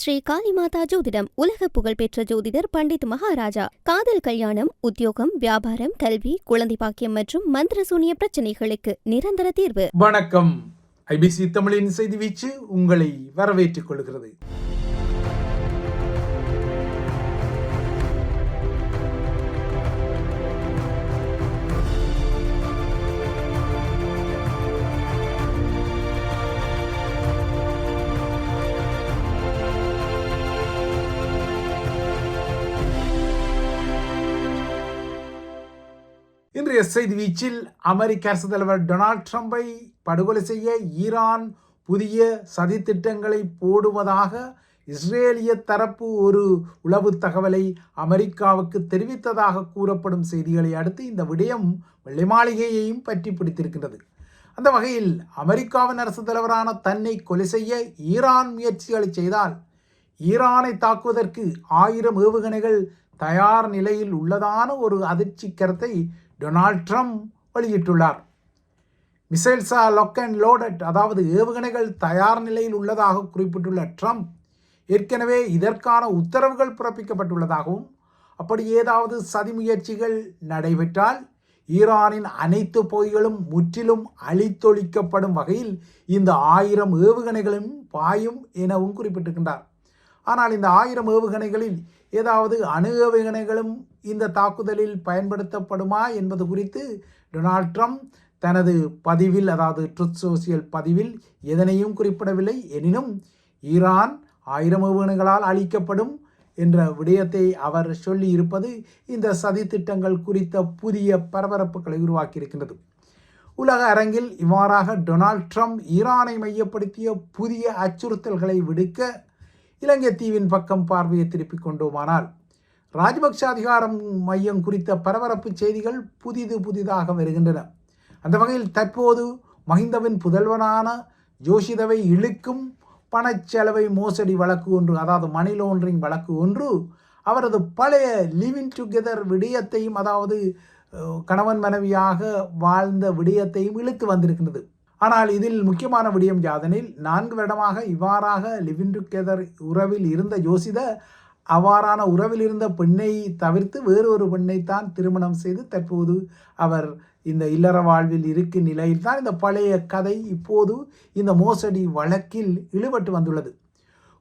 ஸ்ரீ காளிமாதா ஜோதிடம் உலக புகழ்பெற்ற ஜோதிடர் பண்டித் மகாராஜா. காதல், கல்யாணம், உத்தியோகம், வியாபாரம், கல்வி, குழந்தை பாக்கியம் மற்றும் மந்திர சூனிய பிரச்சனைகளுக்கு நிரந்தர தீர்வு. வணக்கம். ஐபிசி தமிழின் செய்தி வீச்சு உங்களை வரவேற்றுக் கொள்கிறது. இன்றைய செய்தி வீச்சில் அமெரிக்க அரசு தலைவர் டொனால்ட் ட்ரம்பை படுகொலை செய்ய ஈரான் புதிய சதித்திட்டங்களை போடுவதாக இஸ்ரேலிய தரப்பு ஒரு உளவு தகவலை அமெரிக்காவுக்கு தெரிவித்ததாக கூறப்படும் செய்திகளை அடுத்து இந்த விடயம் வெள்ளை மாளிகையையும் பற்றி பிடித்திருக்கின்றது. அந்த வகையில் அமெரிக்காவின் அரசு தலைவரான தன்னை கொலை செய்ய ஈரான் முயற்சிகளை செய்தால் ஈரானை தாக்குவதற்கு 1000 ஏவுகணைகள் தயார் நிலையில் உள்ளதான ஒரு அதிர்ச்சி கருத்தை டொனால்ட் ட்ரம்ப் வெளியிட்டுள்ளார். மிசைல்ஸா லாக் அண்ட் லோடட், அதாவது ஏவுகணைகள் தயார் நிலையில் உள்ளதாக குறிப்பிட்டுள்ள ட்ரம்ப் ஏற்கனவே இதற்கான உத்தரவுகள் பிறப்பிக்கப்பட்டுள்ளதாகவும் அப்படி ஏதாவது சதி முயற்சிகள் நடைபெற்றால் ஈரானின் அனைத்து பகுதிகளும் முற்றிலும் அழித்தொழிக்கப்படும் வகையில் இந்த 1000 ஏவுகணைகளும் பாயும் எனவும் குறிப்பிட்டிருக்கின்றார். ஆனால் இந்த 1000 ஏவுகணைகளில் ஏதாவது அணு ஏவுகணைகளும் இந்த தாக்குதலில் பயன்படுத்தப்படுமா என்பது குறித்து டொனால்ட் ட்ரம்ப் தனது பதிவில், அதாவது ட்ரூத் சோசியல் பதிவில் எதனையும் குறிப்பிடவில்லை. எனினும் ஈரான் 1000 ஏவுகணைகளால் அழிக்கப்படும் என்ற விடயத்தை அவர் சொல்லி இருப்பது இந்த சதி திட்டங்கள் குறித்த புதிய பரபரப்புகளை உருவாக்கியிருக்கின்றது. உலக அரங்கில் இவ்வாறாக டொனால்ட் ட்ரம்ப் ஈரானை மையப்படுத்திய புதிய அச்சுறுத்தல்களை விடுக்க இலங்கை தீவின் பக்கம் பார்வையை திருப்பிக் கொண்டோமானால் ராஜபக்ஷ அதிகாரம் மையம் குறித்த பரபரப்பு செய்திகள் புதிதாக வருகின்றன. அந்த வகையில் தற்போது மஹிந்தவின் புதல்வனான ஜோஷிதவை இழுக்கும் பணச்செலவை மோசடி வழக்கு ஒன்று, அதாவது மணி லாண்டரிங் வழக்கு ஒன்று, அவரது பழைய லிவிங் டுகெதர் விடயத்தையும், அதாவது கணவன் மனைவியாக வாழ்ந்த விடயத்தையும் இழுத்து வந்திருக்கின்றது. ஆனால் இதில் முக்கியமான விடயம் யாதெனில் 4 வருடமாக இவ்வாறாக லிவிங் டுகெதர் உறவில் இருந்த ஜோசித அவ்வாறான உறவில் இருந்த பெண்ணை தவிர்த்து வேறொரு பெண்ணைத்தான் திருமணம் செய்து தற்போது அவர் இந்த இல்லற வாழ்வில் இருக்கும் நிலையில் தான் இந்த பழைய கதை இப்போது இந்த மோசடி வழக்கில் இழுபட்டு வந்துள்ளது.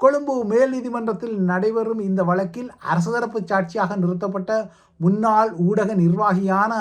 கொழும்பு மேல் நீதிமன்றத்தில் நடைபெறும் இந்த வழக்கில் அரசு தரப்பு சாட்சியாக நிறுத்தப்பட்ட முன்னாள் ஊடக நிர்வாகியான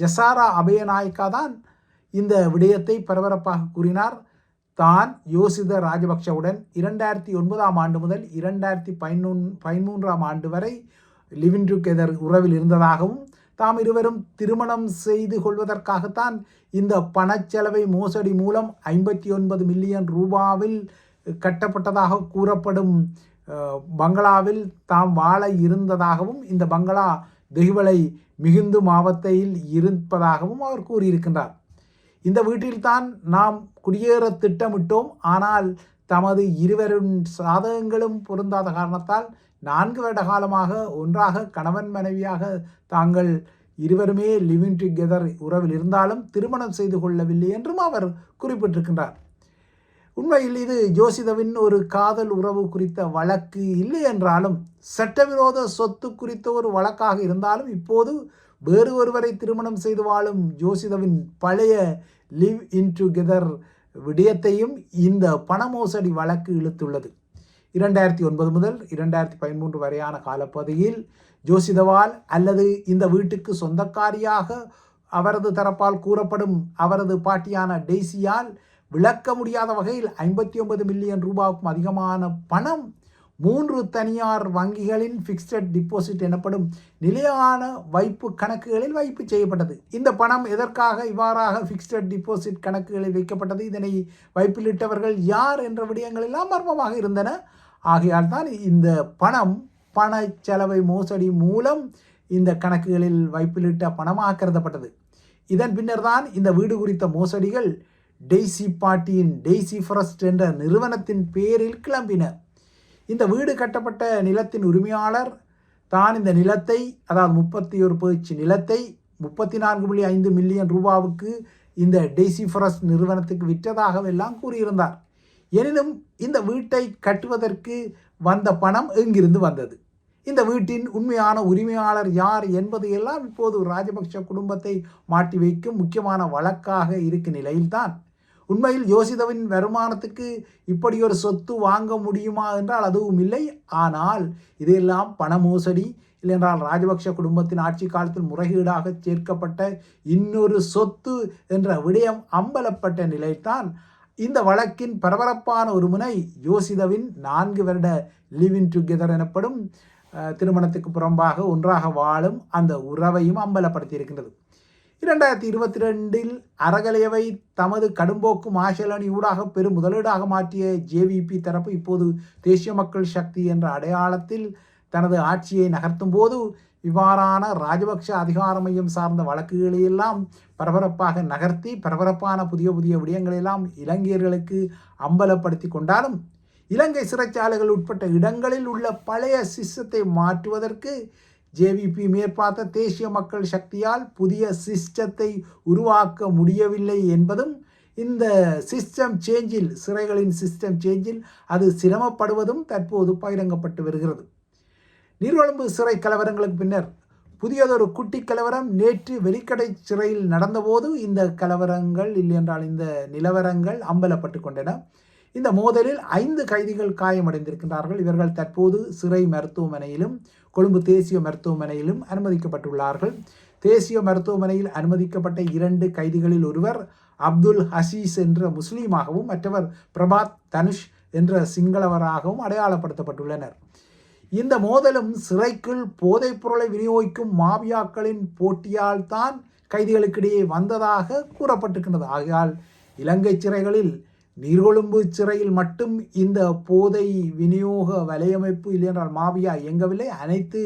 ஜசாரா அபயநாயக்கா தான் இந்த விடயத்தை பரபரப்பாக கூறினார். தான் யோசித ராஜபக்ஷவுடன் 2009 ஆண்டு முதல் 2013 ஆண்டு வரை லிவிங் டுகெதர் உறவில் இருந்ததாகவும் தாம் இருவரும் திருமணம் செய்து கொள்வதற்காகத்தான் இந்த பணச்செலவை மோசடி மூலம் 59 மில்லியன் ரூபாவில் கட்டப்பட்டதாக கூறப்படும் பங்களாவில் தாம் வாழ இருந்ததாகவும் இந்த பங்களா தெஹிவளை மிகுந்து மாவட்டத்தில் இருப்பதாகவும் அவர் கூறியிருக்கின்றார். இந்த வீட்டில்தான் நாம் குடியேற திட்டமிட்டோம், ஆனால் தமது இருவரின் சாதகங்களும் பொருந்தாத காரணத்தால் 4 வருட காலமாக ஒன்றாக கணவன் மனைவியாக தாங்கள் இருவருமே லிவிங் டுகெதர் உறவில் இருந்தாலும் திருமணம் செய்து கொள்ளவில்லை என்றும் அவர் குறிப்பிட்டிருக்கின்றார். உண்மையில் இது ஜோசிதவின் ஒரு காதல் உறவு குறித்த வழக்கு இல்லை என்றாலும் சட்டவிரோத சொத்து குறித்த ஒரு வழக்காக இருந்தாலும் இப்போது வேறு ஒருவரை திருமணம் செய்து வாழும் ஜோசிதவின் பழைய லிவ் இன் டுகெதர் விடயத்தையும் இந்த பண மோசடி வழக்கு இழுத்துள்ளது. 2009 முதல் 2013 வரையான காலப்பகுதியில் ஜோசிதவால் அல்லது இந்த வீட்டுக்கு சொந்தக்காரியாக அவரது தரப்பால் கூறப்படும் அவரது பாட்டியான டெய்சியால் விளக்க முடியாத வகையில் 59 மில்லியன் ரூபாய்க்கும் அதிகமான பணம் 3 தனியார் வங்கிகளின் ஃபிக்ஸட் டிபாசிட் எனப்படும் நிலையான வைப்பு கணக்குகளில் வைப்பு செய்யப்பட்டது. இந்த பணம் எதற்காக இவ்வாறாக ஃபிக்ஸட் டிபாசிட் கணக்குகளில் வைக்கப்பட்டது, இதனை வைப்பிலிட்டவர்கள் யார் என்ற விடயங்கள் எல்லாம் மர்மமாக இருந்தன. ஆகையால் தான் இந்த பணம் பணச்செலவை மோசடி மூலம் இந்த கணக்குகளில் வைப்பிலிட்ட பணமாக கருதப்பட்டது. இதன் பின்னர் தான் இந்த வீடு குறித்த மோசடிகள் டெய்சி பாட்டியின் டெய்சி ஃபரஸ்ட் என்ற நிறுவனத்தின் பேரில் கிளம்பின. இந்த வீடு கட்டப்பட்ட நிலத்தின் உரிமையாளர் தான் இந்த நிலத்தை, அதாவது 31 பேச்சு நிலத்தை 34.5 மில்லியன் ரூபாவுக்கு இந்த டெய்சி ஃபரஸ்ட் நிறுவனத்துக்கு விற்றதாகவெல்லாம் கூறியிருந்தார். எனினும் இந்த வீட்டை கட்டுவதற்கு வந்த பணம் எங்கிருந்து வந்தது, இந்த வீட்டின் உண்மையான உரிமையாளர் யார் என்பது எல்லாம் இப்போது ராஜபக்ஷ குடும்பத்தை மாட்டி வைக்கும் முக்கியமான வழக்காக இருக்கும் நிலையில்தான் உண்மையில் யோசிதவின் வருமானத்துக்கு இப்படி ஒரு சொத்து வாங்க முடியுமா என்றால் அதுவும் இல்லை. ஆனால் இதையெல்லாம் பண மோசடி இல்லையென்றால் ராஜபக்ஷ குடும்பத்தின் ஆட்சி காலத்தில் முறைகேடாக சேர்க்கப்பட்ட இன்னொரு சொத்து என்ற விடயம் அம்பலப்பட்ட நிலைத்தான் இந்த வழக்கின் பரபரப்பான ஒரு முனை யோசிதவின் 4 வருட லிவிங் டுகெதர் எனப்படும் திருமணத்துக்கு புறம்பாக ஒன்றாக வாழும் அந்த உறவையும் அம்பலப்படுத்தி இருக்கின்றது. 2022 அறகலையவை தமது கடும்போக்கு மார்ஷல் ஊடாக பெரும் முதலீடாக மாற்றிய ஜேவிபி தரப்பு இப்போது தேசிய மக்கள் சக்தி என்ற அடையாளத்தில் தனது ஆட்சியை நகர்த்தும் போது இவ்வாறான ராஜபக்ஷ அதிகார மையம் சார்ந்த வழக்குகளையெல்லாம் பரபரப்பாக நகர்த்தி பரபரப்பான புதிய புதிய விடயங்களெல்லாம் இலங்கையர்களுக்கு அம்பலப்படுத்தி கொண்டாலும் இலங்கை சிறைச்சாலைகள் உட்பட்ட இடங்களில் உள்ள பழைய சிஸ்டத்தை மாற்றுவதற்கு ஜேவிபி மேற்பார்த்த தேசிய மக்கள் சக்தியால் புதிய சிஸ்டத்தை உருவாக்க முடியவில்லை என்பதும் இந்த சிஸ்டம் சேஞ்சில் சிறைகளின் சிஸ்டம் சேஞ்சில் அது சிரமப்படுவதும் தற்போது பகிரங்கப்பட்டு வருகிறது. நீர்கொழும்பு சிறை கலவரங்களுக்கு பின்னர் புதியதொரு குட்டி கலவரம் நேற்று வெலிக்கடை சிறையில் நடந்தபோது இந்த கலவரங்கள் இல்லையென்றால் இந்த நிலவரங்கள் அம்பலப்பட்டு கொண்டன. இந்த மோதலில் 5 கைதிகள் காயமடைந்திருக்கின்றார்கள். இவர்கள் தற்போது சிறை மருத்துவமனையிலும் கொழும்பு தேசிய மருத்துவமனையிலும் அனுமதிக்கப்பட்டுள்ளார்கள். தேசிய மருத்துவமனையில் அனுமதிக்கப்பட்ட 2 கைதிகளில் ஒருவர் அப்துல் ஹசீஸ் என்ற முஸ்லீமாகவும் மற்றவர் பிரபாத் தனுஷ் என்ற சிங்களவராகவும் அடையாளப்படுத்தப்பட்டுள்ளனர். இந்த மோதலும் சிறைக்குள் போதைப் பொருளை விநியோகிக்கும் மாபியாக்களின் போட்டியால் தான் கைதிகளுக்கிடையே வந்ததாக கூறப்பட்டிருக்கின்றது. ஆகையால் இலங்கை சிறைகளில் நீர்கொழும்பு சிறையில் மட்டும் இந்த போதை விநியோக வலையமைப்பு இல்லையென்றால் மாபியா இயங்கவில்லை, அனைத்து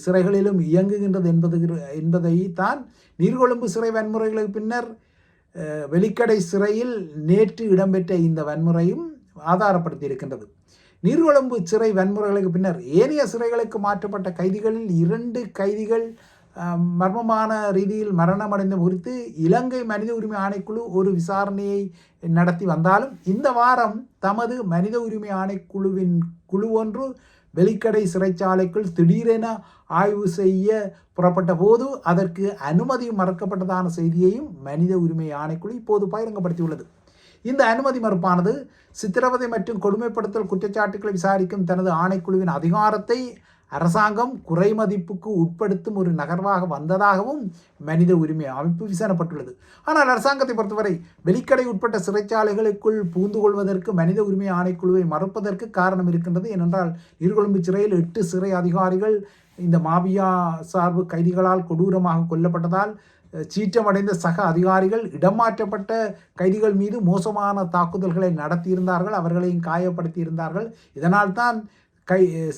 சிறைகளிலும் இயங்குகின்றது என்பதை தான் நீர்கொழும்பு சிறை வன்முறைகளுக்கு பின்னர் வெலிக்கடை சிறையில் நேற்று இடம்பெற்ற இந்த வன்முறையும் ஆதாரப்படுத்தி இருக்கின்றது. நீர்கொழும்பு சிறை வன்முறைகளுக்கு பின்னர் ஏனைய சிறைகளுக்கு மாற்றப்பட்ட கைதிகளில் 2 கைதிகள் மர்மமான ரீதியில் மரணமடைந்த குறித்து இலங்கை மனித உரிமை ஆணைக்குழு ஒரு விசாரணையை நடத்தி வந்தாலும் இந்த வாரம் தமது மனித உரிமை ஆணைக்குழுவின் குழு ஒன்று வெலிக்கடை சிறைச்சாலைக்குள் திடீரென ஆய்வு செய்ய புறப்பட்ட போது அதற்கு அனுமதி மறுக்கப்பட்டதான செய்தியையும் மனித உரிமை ஆணைக்குழு இப்போது பகிரங்கப்படுத்தியுள்ளது. இந்த அனுமதி மறுப்பானது சித்திரவதை மற்றும் கொடுமைப்படுத்தல் குற்றச்சாட்டுகளை விசாரிக்கும் தனது ஆணைக்குழுவின் அதிகாரத்தை அரசாங்கம் குறைமதிப்புக்கு உட்படுத்தும் ஒரு நகர்வாக வந்ததாகவும் மனித உரிமை அமைப்பு விசாரப்பட்டுள்ளது. ஆனால் அரசாங்கத்தை பொறுத்தவரை வெலிக்கடை உட்பட்ட சிறைச்சாலைகளுக்குள் புகுந்து கொள்வதற்கு மனித உரிமை ஆணைக்குழுவை மறுப்பதற்கு காரணம் இருக்கின்றது. ஏனென்றால் நீர்கொழும்பு சிறையில் 8 சிறை அதிகாரிகள் இந்த மாபியா சார்பு கைதிகளால் கொடூரமாக கொல்லப்பட்டதால் சீற்றமடைந்த சக அதிகாரிகள் இடமாற்றப்பட்ட கைதிகள் மீது மோசமான தாக்குதல்களை நடத்தியிருந்தார்கள், அவர்களையும் காயப்படுத்தியிருந்தார்கள். இதனால் தான்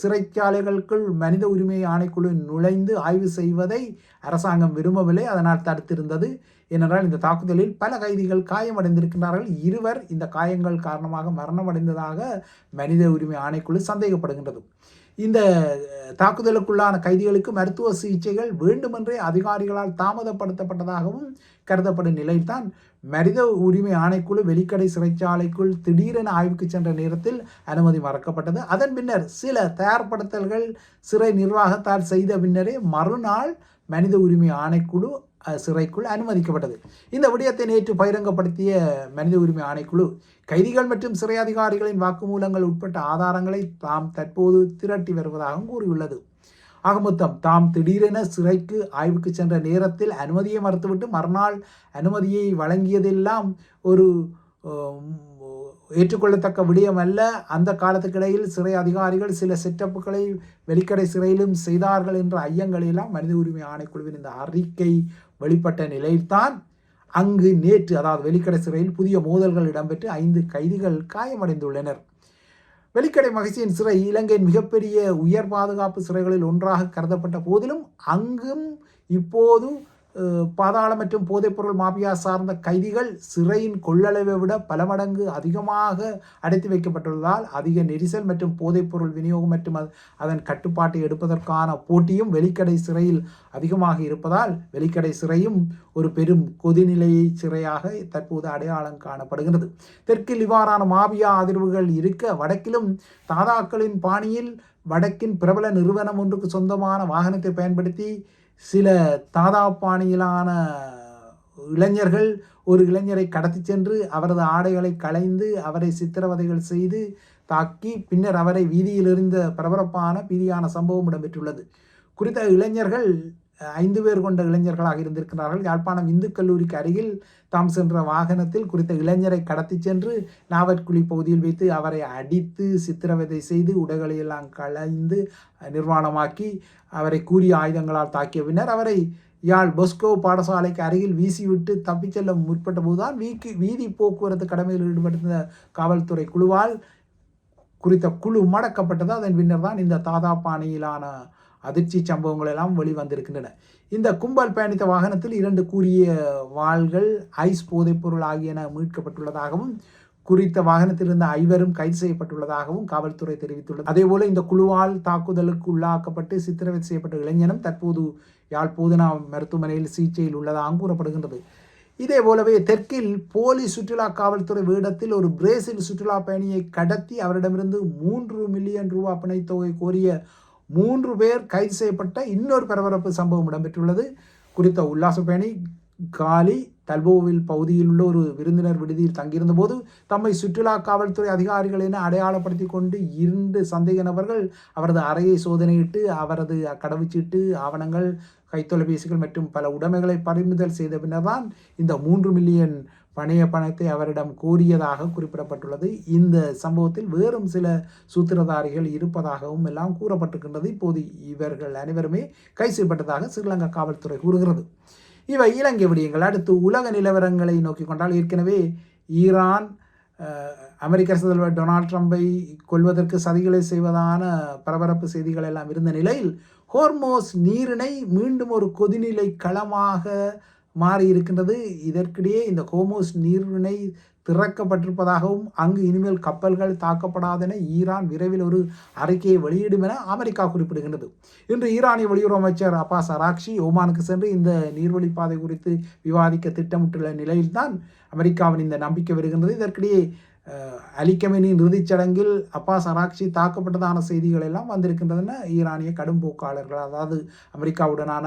சிறைச்சாலைகளுக்குள் மனித உரிமை ஆணைக்குழு நுழைந்து ஆய்வு செய்வதை அரசாங்கம் விரும்பவில்லை, அதனால் தடுத்திருந்தது. ஏனென்றால் இந்த தாக்குதலில் பல கைதிகள் காயமடைந்திருக்கின்றார்கள். 2 இந்த காயங்கள் காரணமாக மரணமடைந்ததாக மனித உரிமை ஆணைக்குழு சந்தேகப்படுகின்றது. இந்த தாக்குதலுக்குள்ளான கைதிகளுக்கு மருத்துவ சிகிச்சைகள் வேண்டுமென்றே அதிகாரிகளால் தாமதப்படுத்தப்பட்டதாகவும் கருதப்படும் நிலையில்தான் மனித உரிமை ஆணைக்குழு வெலிக்கடை சிறைச்சாலைக்குள் திடீரென ஆய்வுக்கு சென்ற நேரத்தில் அனுமதி மறுக்கப்பட்டது. அதன் பின்னர் சில தயார்படுத்தல்கள் சிறை நிர்வாகத்தால் செய்த பின்னரே மறுநாள் மனித உரிமை ஆணைக்குழு சிறைக்குள் அனுமதிக்கப்பட்டது. இந்த விடயத்தை நேற்று பகிரங்கப்படுத்திய மனித உரிமை ஆணைக்குழு கைதிகள் மற்றும் சிறை அதிகாரிகளின் வாக்குமூலங்கள் உட்பட்ட ஆதாரங்களை தாம் தற்போது திரட்டி வருவதாகவும் கூறியுள்ளது. ஆக மொத்தம் தாம் திடீரென சிறைக்கு ஆய்வுக்கு சென்ற நேரத்தில் அனுமதியை மறுத்துவிட்டு மறுநாள் அனுமதியை வழங்கியதெல்லாம் ஒரு ஏற்றுக்கொள்ளத்தக்க விடயம் அல்ல. அந்த காலத்துக்கிடையில் சிறை அதிகாரிகள் சில செட்டப்புகளை வெலிக்கடை சிறையிலும் செய்தார்கள் என்ற ஐயங்களெல்லாம் மனித உரிமை ஆணைக்குழுவின் இந்த அறிக்கை வெளிப்பட்ட நிலையில்தான் அங்கு நேற்று அதாவது வெலிக்கடை சிறையில் புதிய மோதல்கள் இடம்பெற்று 5 கைதிகள் காயமடைந்துள்ளனர். வெலிக்கடை மகிழ்ச்சியின் சிறை இலங்கையின் மிகப்பெரிய உயர் பாதுகாப்பு சிறைகளில் ஒன்றாக கருதப்பட்ட போதிலும் அங்கும் இப்போது பாதாள மற்றும் போதைப்பொருள் மாபியா சார்ந்த கைதிகள் சிறையின் கொள்ளளவை விட பல மடங்கு அதிகமாக அடைத்து வைக்கப்பட்டுள்ளதால் அதிக நெரிசல் மற்றும் போதைப்பொருள் விநியோகம் மற்றும் அதன் கட்டுப்பாட்டை எடுப்பதற்கான போட்டியும் வெளிக்கடை சிறையில் அதிகமாக இருப்பதால் வெளிக்கடை சிறையும் ஒரு பெரும் கொதிநிலை சிறையாக தற்போது அடையாளம் காணப்படுகிறது. தெற்கில் இவ்வாறான மாபியா அதிர்வுகள் இருக்க, வடக்கிலும் தாதாக்களின் பாணியில் வடக்கின் பிரபல நிறுவனம் ஒன்றுக்கு சொந்தமான வாகனத்தை பயன்படுத்தி சில தாதா பாணியிலான இளைஞர்கள் ஒரு இளைஞரை கடத்தி சென்று அவரது ஆடைகளை களைந்து அவரை சித்திரவதைகள் செய்து தாக்கி பின்னர் அவரை வீதியில் எறிந்த பரபரப்பான பீதியான சம்பவம் இடம்பெற்றுள்ளது. குறித்த இளைஞர்கள் 5 பேர் கொண்ட இளைஞர்களாக இருந்திருக்கிறார்கள். யாழ்ப்பாணம் இந்து கல்லூரிக்கு அருகில் தாம் சென்ற வாகனத்தில் குறித்த இளைஞரை கடத்தி சென்று நாவற்குழி பகுதியில் வைத்து அவரை அடித்து சித்திரவதை செய்து உடைகளை எல்லாம் களைந்து நிர்வாணமாக்கி அவரை கூறிய ஆயுதங்களால் தாக்கிய பின்னர் அவரை யாழ் பொஸ்கோ பாடசாலைக்கு அருகில் வீசிவிட்டு தப்பிச் செல்ல முற்பட்ட போதுதான் வீதி போக்குவரத்து கடமையில் ஈடுபடுத்த காவல்துறை குழுவால் குறித்த குழு மடக்கப்பட்டது. அதன் பின்னர் தான் இந்த தாதா பாணியிலான அதிர்ச்சி சம்பவங்கள் எல்லாம் வெளிவந்திருக்கின்றன. இந்த கும்பல் பயணித்த வாகனத்தில் 2 கூரிய வாள்கள், ஐஸ் போதைப்பொருள் ஆகியன மீட்கப்பட்டுள்ளதாகவும் குறித்த வாகனத்தில் இருந்த 5 கைது செய்யப்பட்டுள்ளதாகவும் காவல்துறை தெரிவித்துள்ளது. அதேபோல இந்த குழுவால் தாக்குதலுக்கு உள்ளாக்கப்பட்டு சித்திரவதை செய்யப்பட்ட இளைஞனும் தற்போது யாழ் போதனா மருத்துவமனையில் சிகிச்சையில் உள்ளதாகவும் கூறப்படுகின்றது. இதே போலவே தெற்கில் போலி சுற்றுலா காவல்துறை வேடத்தில் ஒரு பிரேசில் சுற்றுலா பயணியை கடத்தி அவரிடமிருந்து 3 மில்லியன் ரூபாய் பிணைத்தொகை கோரிய 3 பேர் கைது செய்யப்பட்ட இன்னொரு பரபரப்பு சம்பவம் இடம்பெற்றுள்ளது. குறித்த உல்லாச பயணி காலி தல்போவில் பகுதியில் உள்ள ஒரு விருந்தினர் விடுதியில் தங்கியிருந்த போது தம்மை சுற்றுலா காவல்துறை அதிகாரிகள் என அடையாளப்படுத்தி கொண்டு 2 சந்தேக நபர்கள் அவரது அறையை சோதனையிட்டு அவரது கடவுச்சீட்டு, ஆவணங்கள், கைத்தொலைபேசிகள் மற்றும் பல உடைமைகளை பறிமுதல் செய்த பின்னர் தான் இந்த 3 மில்லியன் பணத்தை அவரிடம் கோரியதாக குறிப்பிடப்பட்டுள்ளது. இந்த சம்பவத்தில் வேறும் சில சூத்திரதாரிகள் இருப்பதாகவும் எல்லாம் கூறப்பட்டிருக்கின்றது. இப்போது இவர்கள் அனைவருமே கைது செய்யப்பட்டதாக ஸ்ரீலங்கா காவல்துறை கூறுகிறது. இவை இலங்கை விடயங்கள். அடுத்து உலக நிலவரங்களை நோக்கி கொண்டால், ஏற்கனவே ஈரான் அமெரிக்க அரசு தலைவர் டொனால்ட் ட்ரம்பை கொல்வதற்கு சதிகளை செய்வதான பரபரப்பு செய்திகள் எல்லாம் இருந்த நிலையில் ஹோர்மோஸ் நீரிணை மீண்டும் ஒரு கொதிநிலை களமாக மாறி இருக்கின்றது. இதற்கிடையே இந்த ஹோர்மோஸ் நீரிணை திறக்கப்பட்டிருப்பதாகவும் அங்கு இனிமேல் கப்பல்கள் தாக்கப்படாதென ஈரான் விரைவில் ஒரு அறிக்கையை வெளியிடும் என அமெரிக்கா குறிப்பிடுகின்றது. இன்று ஈரானிய வெளியுறவு அமைச்சர் அப்பாஸ் அராக்சி ஓமானுக்கு சென்று இந்த நீர்வழிப்பாதை குறித்து விவாதிக்க திட்டமிட்டுள்ள நிலையில்தான் அமெரிக்காவின் இந்த நம்பிக்கை வருகின்றது. இதற்கிடையே அலி கமேனியின் இறுதிச் சடங்கில் அப்பாஸ் அராக்சி தாக்கப்பட்டதான செய்திகள் எல்லாம் வந்திருக்கின்றன. ஈரானிய கடும் போக்காளர்கள், அதாவது அமெரிக்காவுடனான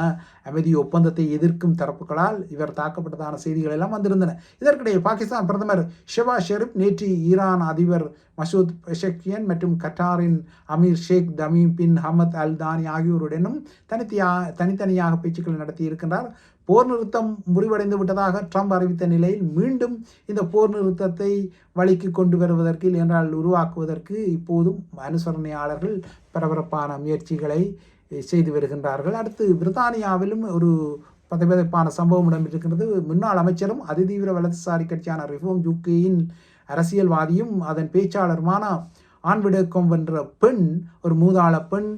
அமைதி ஒப்பந்தத்தை எதிர்க்கும் தரப்புகளால் இவர் தாக்கப்பட்டதான செய்திகள் எல்லாம் வந்திருந்தன. இதற்கிடையே பாகிஸ்தான் பிரதமர் ஷெபாஸ் ஷெரீப் நேற்று ஈரான் அதிபர் மசூத் பெஷக்கியன் மற்றும் கட்டாரின் அமீர் Sheikh Tamim bin Hamad Al Thani ஆகியோருடனும் தனித்தனியாக பேச்சுக்கள் நடத்தி இருக்கின்றார். போர் நிறுத்தம் முறிவடைந்து விட்டதாக ட்ரம்ப் அறிவித்த நிலையில் மீண்டும் இந்த போர் நிறுத்தத்தை வழிக்கு கொண்டு வருவதற்கு என்றால் உருவாக்குவதற்கு இப்போதும் அனுசரணையாளர்கள் பரபரப்பான முயற்சிகளை செய்து வருகின்றார்கள். அடுத்து பிரித்தானியாவிலும் ஒரு பதவிப்பான சம்பவம் இடம்பெற்றிருக்கிறது. முன்னாள் அமைச்சரும் அதிதீவிர வலதுசாரி கட்சியான ரிஃபார்ம் யூகேயின் அரசியல்வாதியும் அதன் பேச்சாளருமான ஆன்விடேக்கம் என்ற பெண், ஒரு மூதாள பெண்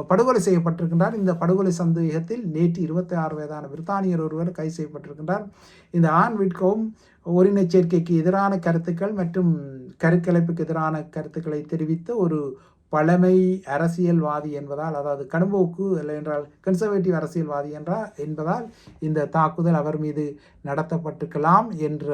படுகொலை செய்யப்பட்டிருக்கின்றார். இந்த படுகொலை சந்தேகத்தில் நேற்று 26 வயதான பிரித்தானியர் ஒருவர் கைது செய்யப்பட்டிருக்கின்றார். இந்த ஆன்விட்கவும் ஓரினச் சேர்க்கைக்கு எதிரான கருத்துக்கள் மற்றும் கருக்கலைப்புக்கு எதிரான கருத்துக்களை தெரிவித்த ஒரு பழமை அரசியல்வாதி என்பதால், அதாவது கடும்போக்கு இல்லை என்றால் கன்சர்வேட்டிவ் அரசியல்வாதி என்பதால் இந்த தாக்குதல் அவர் மீது நடத்தப்பட்டிருக்கலாம் என்ற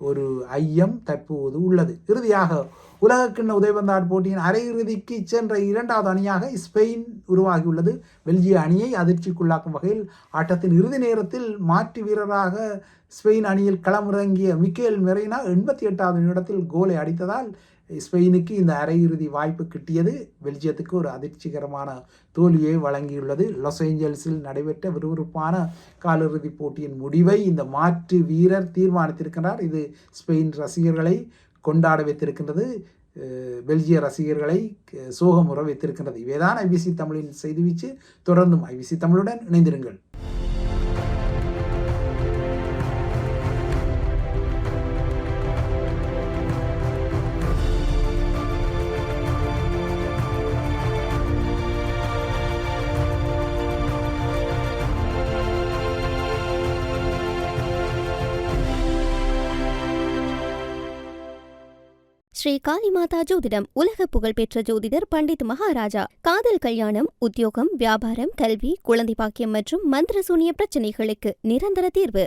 ஒரு ஐயம் தற்போது உள்ளது. இறுதியாக உலகக்கிண்ண உதைபந்தாட்ட போட்டியின் அரையிறுதிக்கு சென்ற 2வது அணியாக ஸ்பெயின் உருவாகியுள்ளது. பெல்ஜிய அணியை அதிர்ச்சிக்குள்ளாக்கும் வகையில் ஆட்டத்தின் இறுதி நேரத்தில் மாற்று வீரராக ஸ்பெயின் அணியில் களமிறங்கிய மிக்கேல் மெரினா 88வது நிமிடத்தில் கோலை அடித்ததால் ஸ்பெயினுக்கு இந்த அரையிறுதி வாய்ப்பு கிட்டியது. பெல்ஜியத்துக்கு ஒரு அதிர்ச்சிகரமான தோல்வியை வழங்கியுள்ளது. லாஸ் ஏஞ்சல்ஸில் நடைபெற்ற விறுவிறுப்பான காலிறுதி போட்டியின் முடிவை இந்த மாற்று வீரர் தீர்மானித்திருக்கிறார். இது ஸ்பெயின் ரசிகர்களை கொண்டாட வைத்திருக்கின்றது, பெல்ஜிய ரசிகர்களை சோகமுற வைத்திருக்கின்றது. இவைதான் ஐபிசி தமிழின் செய்தி வீச்சு. தொடர்ந்தும் ஐபிசி தமிழுடன் இணைந்திருங்கள். ஸ்ரீ காளிமாதா ஜோதிடம் உலக புகழ்பெற்ற ஜோதிடர் பண்டித் மகாராஜா. காதல், கல்யாணம், உத்தியோகம், வியாபாரம், கல்வி, குழந்தை பாக்கியம் மற்றும் மந்திர சூனிய பிரச்சனைகளுக்கு நிரந்தர தீர்வு.